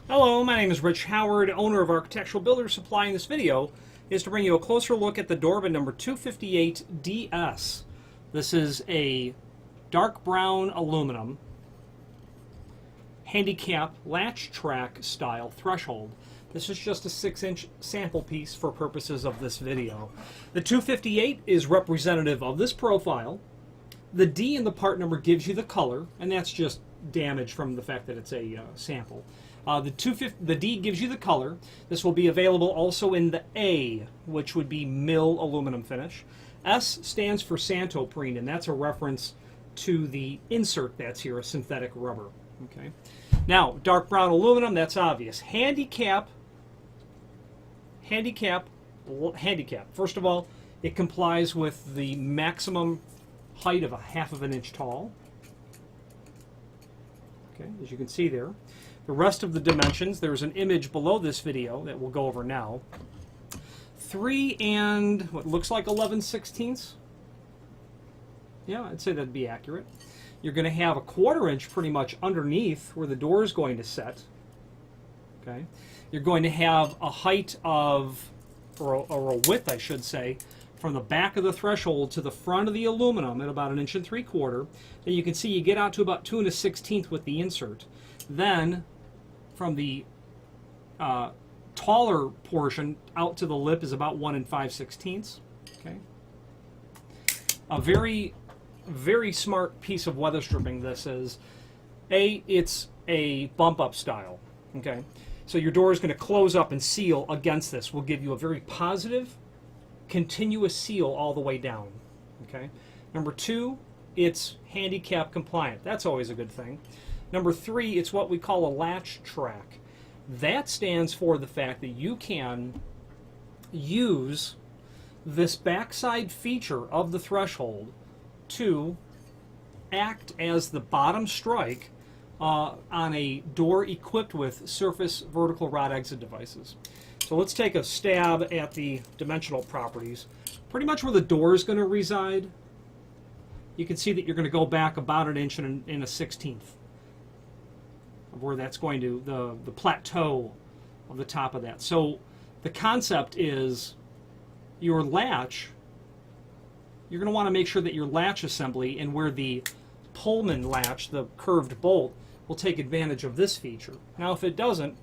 Hello, my name is Rich Howard, owner of Architectural Builders Supply. In this video is to bring you a closer look at the Dorbin number 258DS. This is a dark brown aluminum handicap Latchtrack style threshold. This is just a 6-inch sample piece for purposes of this video. The 258 is representative of this profile. The D in the part number gives you the color, and that's just damage from the fact that it's a sample. The D gives you the color. This will be available also in the A, which would be mill aluminum finish. S stands for Santoprene, and that's a reference to the insert that's here, a synthetic rubber. Okay. Now, dark brown aluminum, that's obvious. Handicap. First of all, it complies with the maximum height of 1/2 inch tall. Okay, as you can see there. The rest of the dimensions, there's an image below this video that we'll go over now. 3 and what looks like 11/16. Yeah, I'd say that'd be accurate. You're going to have a 1/4 inch pretty much underneath where the door is going to set. Okay, you're going to have a height of, or a width, I should say, from the back of the threshold to the front of the aluminum at about 1 3/4 inches. And you can see you get out to about 2 1/16 with the insert. Then from the taller portion out to the lip is about 1 5/16. Okay. A very, very smart piece of weather stripping this is. It's a bump up style. Okay. So your door is going to close up and seal against this. Will give you a very positive, continuous seal all the way down. Okay. Number 2, it's handicap compliant. That's always a good thing. Number 3, it's what we call a Latchtrack. That stands for the fact that you can use this backside feature of the threshold to act as the bottom strike on a door equipped with surface vertical rod exit devices. So let's take a stab at the dimensional properties. Pretty much where the door is going to reside, you can see that you're going to go back about 1 inch and 1/16 of where that's going to, the plateau of the top of that. So the concept is your latch, you're going to want to make sure that your latch assembly and where the Pullman latch, the curved bolt, will take advantage of this feature. Now if it doesn't,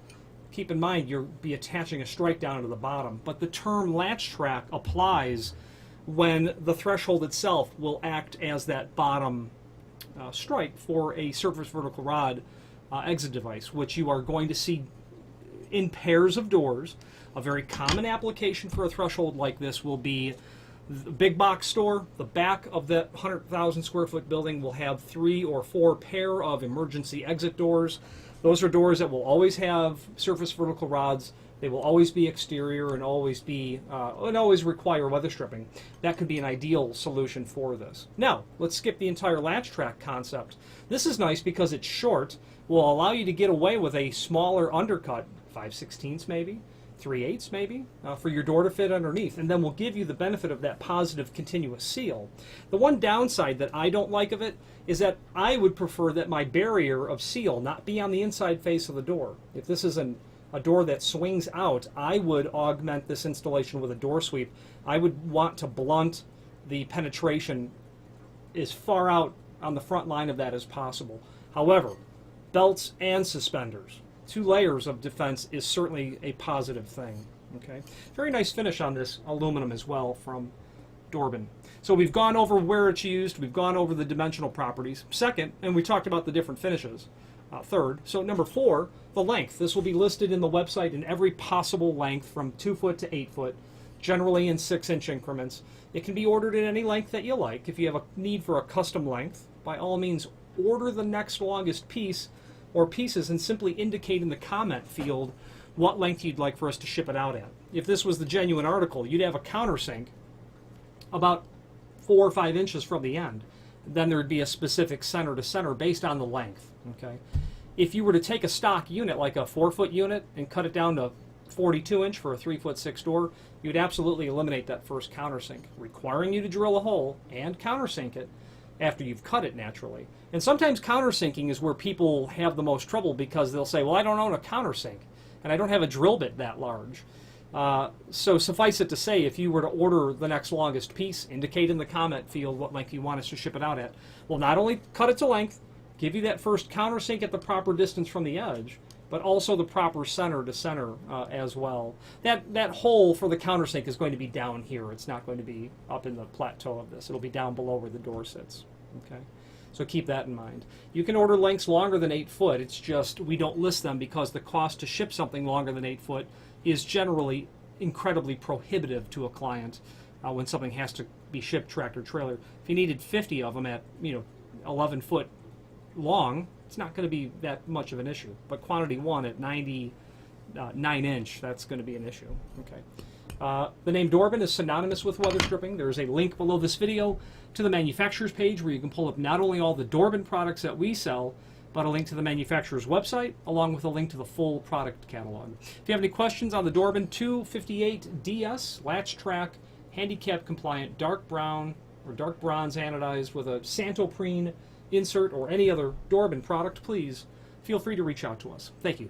keep in mind you'll be attaching a strike down to the bottom. But the term Latchtrack applies when the threshold itself will act as that bottom strike for a surface vertical rod exit device, which you are going to see in pairs of doors. A very common application for a threshold like this will be the big box store. The back of that 100,000 square foot building will have 3 or 4 pair of emergency exit doors. Those are doors that will always have surface vertical rods. They will always be exterior and always require weather stripping. That could be an ideal solution for this. Now, let's skip the entire Latchtrack concept. This is nice because it's short, will allow you to get away with a smaller undercut, 5/16 maybe, 3/8 maybe, for your door to fit underneath, and then will give you the benefit of that positive continuous seal. The one downside that I don't like of it is that I would prefer that my barrier of seal not be on the inside face of the door. If this is a door that swings out, I would augment this installation with a door sweep. I would want to blunt the penetration as far out on the front line of that as possible. However, belts and suspenders, 2 layers of defense is certainly a positive thing. Okay, very nice finish on this aluminum as well from Dorbin. So we've gone over where it's used, we've gone over the dimensional properties. Second, and we talked about the different finishes. Third, so number 4, the length. This will be listed in the website in every possible length from 2 foot to 8 foot, generally in 6-inch increments. It can be ordered in any length that you like. If you have a need for a custom length, by all means order the next longest piece or pieces and simply indicate in the comment field what length you'd like for us to ship it out at. If this was the genuine article, you'd have a countersink about 4 or 5 inches from the end. Then there would be a specific center to center based on the length. Okay. If you were to take a stock unit like a 4-foot unit and cut it down to 42 inch for a 3'6" door, you'd absolutely eliminate that first countersink, requiring you to drill a hole and countersink it after you've cut it naturally. And sometimes countersinking is where people have the most trouble, because they'll say, well, I don't own a countersink and I don't have a drill bit that large. So suffice it to say, if you were to order the next longest piece, indicate in the comment field what length you want us to ship it out at. We'll not only cut it to length, give you that first countersink at the proper distance from the edge, but also the proper center to center as well. That hole for the countersink is going to be down here. It's not going to be up in the plateau of this. It'll be down below where the door sits. Okay, so keep that in mind. You can order lengths longer than 8 foot. It's just we don't list them because the cost to ship something longer than 8 foot is generally incredibly prohibitive to a client when something has to be shipped tractor trailer. If you needed 50 of them at 11 foot long, it's not going to be that much of an issue. But quantity 1 at 99 inch, that's going to be an issue. Okay. The name Dorbin is synonymous with weather stripping. There's a link below this video to the manufacturer's page where you can pull up not only all the Dorbin products that we sell, but a link to the manufacturer's website, along with a link to the full product catalog. If you have any questions on the Dorbin 258DS, Latchtrack, Handicap compliant, dark brown or dark bronze anodized with a Santoprene insert or any other Dorbin product, please feel free to reach out to us. Thank you.